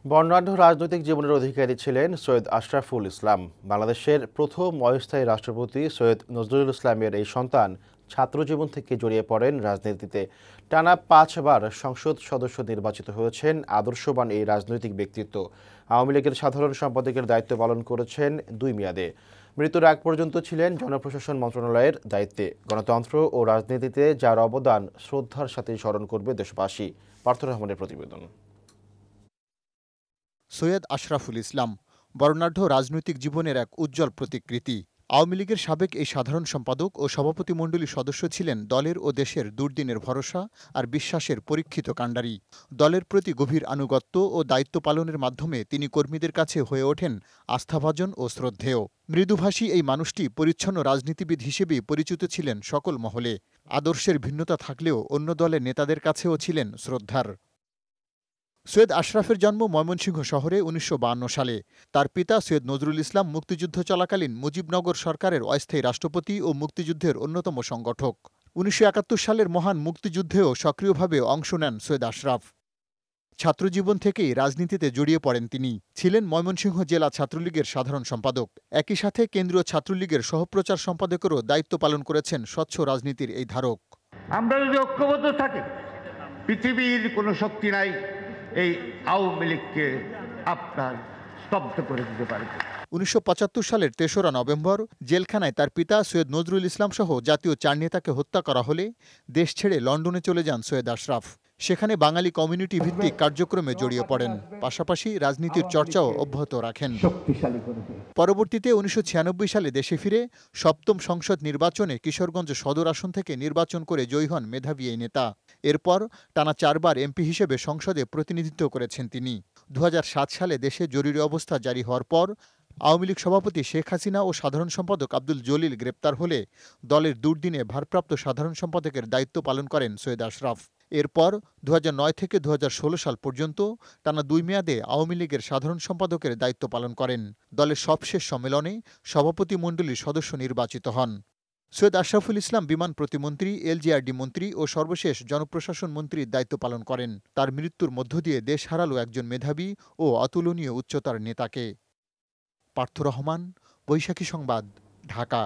বর্ণাঢ্য রাজনৈতিক জীবনের অধিকারী ছিলেন সৈয়দ আশরাফুল ইসলাম। বাংলাদেশের প্রথম অস্থায়ী রাষ্ট্রপতি সৈয়দ নজরুল ইসলামের এই সন্তান ছাত্রজীবন থেকে জড়িয়ে পড়েন রাজনীতিতে। টানা 5বার সংসদ সদস্য নির্বাচিত হয়েছেন আদর্শবান এই রাজনৈতিক ব্যক্তিত্ব। আওয়ামী লীগের সাধারণ সম্পাদকের দায়িত্ব পালন করেছেন 2 মেয়াদে। মৃত্যুর আগ পর্যন্ত ছিলেন জনপ্রশাসন মন্ত্রণালয়ের দায়িত্বে। গণতন্ত্র ও রাজনীতিতে যার অবদান শ্রদ্ধার সাথে স্মরণ করবে দেশবাসী। পার্থ রহমানের প্রতিবেদন। সৈয়দ আশরাফুল ইসলাম বর্ণাঢ্য রাজনৈতিক জীবনের এক উজ্জ্বল প্রতিকৃতি। আওয়ামী লীগের সাবেক এই সাধারণ সম্পাদক ও সভাপতিমণ্ডলীর সদস্য ছিলেন দলের ও দেশের দুর্দিনের ভরসা আর বিশ্বাসের পরীক্ষিত কাণ্ডারি। দলের প্রতি গভীর আনুগত্য ও দায়িত্ব পালনের মাধ্যমে তিনি কর্মীদের কাছে হয়ে ওঠেন আস্থাভাজন ও শ্রদ্ধেয়। মৃদুভাষী এই মানুষটি পরিচ্ছন্ন রাজনীতিবিদ হিসেবেই পরিচিত ছিলেন সকল মহলে। আদর্শের ভিন্নতা থাকলেও অন্য দলের নেতাদের কাছেও ছিলেন শ্রদ্ধার। সৈয়দ আশরাফের জন্ম ময়মনসিংহ শহরে ১৯৫২ সালে। তার পিতা সৈয়দ নজরুল ইসলাম মুক্তিযুদ্ধ চলাকালীন মুজিবনগর সরকারের অস্থায়ী রাষ্ট্রপতি ও মুক্তিযুদ্ধের অন্যতম সংগঠক। ১৯৭১ সালের মহান মুক্তিযুদ্ধেও সক্রিয়ভাবে অংশ নেন সৈয়দ আশরাফ। ছাত্রজীবন থেকেই রাজনীতিতে জড়িয়ে পড়েন তিনি। ছিলেন ময়মনসিংহ জেলা ছাত্রলীগের সাধারণ সম্পাদক। একই সাথে কেন্দ্রীয় ছাত্রলীগের সহপ্রচার সম্পাদকেরও দায়িত্ব পালন করেছেন স্বচ্ছ রাজনীতির এই ধারক। আমরা যদি ঐক্যবদ্ধ থাকি, পৃথিবীর কোনো শক্তি নাই এই আওয়ামী লীগকে আপনার স্তব্ধ করে দিতে পারে। ১৯৭৫ সালের ৩রা নভেম্বর জেলখানায় তার পিতা সৈয়দ নজরুল ইসলাম সহ জাতীয় 4 নেতাকে হত্যা করা হলে দেশ ছেড়ে লন্ডনে চলে যান সৈয়দ আশরাফ। সেখানে বাঙালি কমিউনিটি ভিত্তিক কার্যক্রমে জড়িয়ে পড়েন, পাশাপাশি রাজনীতির চর্চাও অব্যাহত রাখেন। পরবর্তীতে ১৯৯৬ সালে দেশে ফিরে ৭ম সংসদ নির্বাচনে কিশোরগঞ্জ সদর আসন থেকে নির্বাচন করে জয়ী হন মেধাবী এই নেতা। এরপর টানা 4বার এমপি হিসেবে সংসদে প্রতিনিধিত্ব করেছেন তিনি। ২০০৭ সালে দেশে জরুরি অবস্থা জারি হওয়ার পর আওয়ামী লীগ সভাপতি শেখ হাসিনা ও সাধারণ সম্পাদক আব্দুল জলিল গ্রেপ্তার হলে দলের দুর্দিনে ভারপ্রাপ্ত সাধারণ সম্পাদকের দায়িত্ব পালন করেন সৈয়দ আশরাফ। এরপর ২০০৯ থেকে ২০১৬ সাল পর্যন্ত টানা 2 মেয়াদে আওয়ামী লীগের সাধারণ সম্পাদকের দায়িত্ব পালন করেন। দলের সবশেষ সম্মেলনে সভাপতিমণ্ডলীর সদস্য নির্বাচিত হন। সৈয়দ আশরাফুল ইসলাম বিমান প্রতিমন্ত্রী, এলজিআরডি মন্ত্রী ও সর্বশেষ জনপ্রশাসন মন্ত্রীর দায়িত্ব পালন করেন। তার মৃত্যুর মধ্য দিয়ে দেশ হারালো একজন মেধাবী ও অতুলনীয় উচ্চতার নেতাকে। পার্থ রহমান, বৈশাখী সংবাদ, ঢাকা।